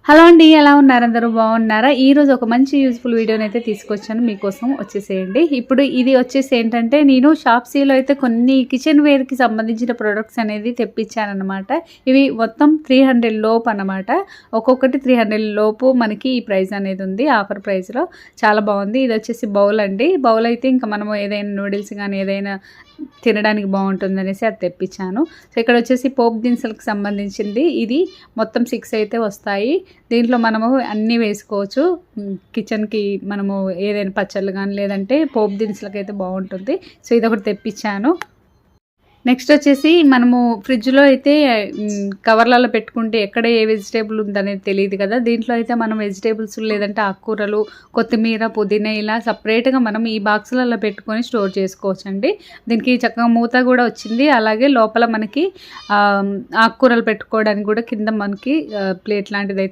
Hello అండి, ఎలా ఉన్నారు? అందరూ బాగున్నారా? ఈరోజు ఒక మంచి యూజ్ఫుల్ వీడియోని అయితే తీసుకొచ్చాను మీకోసం. వచ్చేసేయండి. ఇప్పుడు ఇది వచ్చేసి ఏంటంటే, నేను షాప్సీలో అయితే కొన్ని కిచెన్ వేర్కి సంబంధించిన ప్రొడక్ట్స్ అనేది తెప్పించానమాట. ఇవి మొత్తం 300 లోపు అనమాట. ఒక్కొక్కటి 300 లోపు మనకి ఈ ప్రైస్ అనేది ఉంది, ఆఫర్ ప్రైస్లో. చాలా బాగుంది. ఇది వచ్చేసి బౌల్ అండి. బౌల్ అయితే ఇంకా మనము ఏదైనా నూడిల్స్ కానీ ఏదైనా తినడానికి బాగుంటుంది అనేసి అది తెప్పించాను. సో ఇక్కడ వచ్చేసి పోపు దినుసులకు సంబంధించింది. ఇది మొత్తం 6 అయితే వస్తాయి. దీంట్లో మనము అన్నీ వేసుకోవచ్చు. కిచెన్కి మనము ఏదైనా పచ్చళ్ళు కానీ లేదంటే పోపు దినుసులకు అయితే బాగుంటుంది. సో ఇదొకటి తెప్పించాను. నెక్స్ట్ వచ్చేసి మనము ఫ్రిడ్జ్లో అయితే కవర్లలో పెట్టుకుంటే ఎక్కడ ఏ వెజిటేబుల్ ఉందనేది తెలియదు కదా. దీంట్లో అయితే మనం వెజిటేబుల్స్ లేదంటే ఆకుకూరలు, కొత్తిమీర, పుదీనా ఇలా సపరేట్గా మనం ఈ బాక్సులలో పెట్టుకొని స్టోర్ చేసుకోవచ్చు అండి. దీనికి చక్కగా మూత కూడా వచ్చింది. అలాగే లోపల మనకి ఆకుకూరలు పెట్టుకోవడానికి కూడా కింద మనకి ప్లేట్ లాంటిది అయితే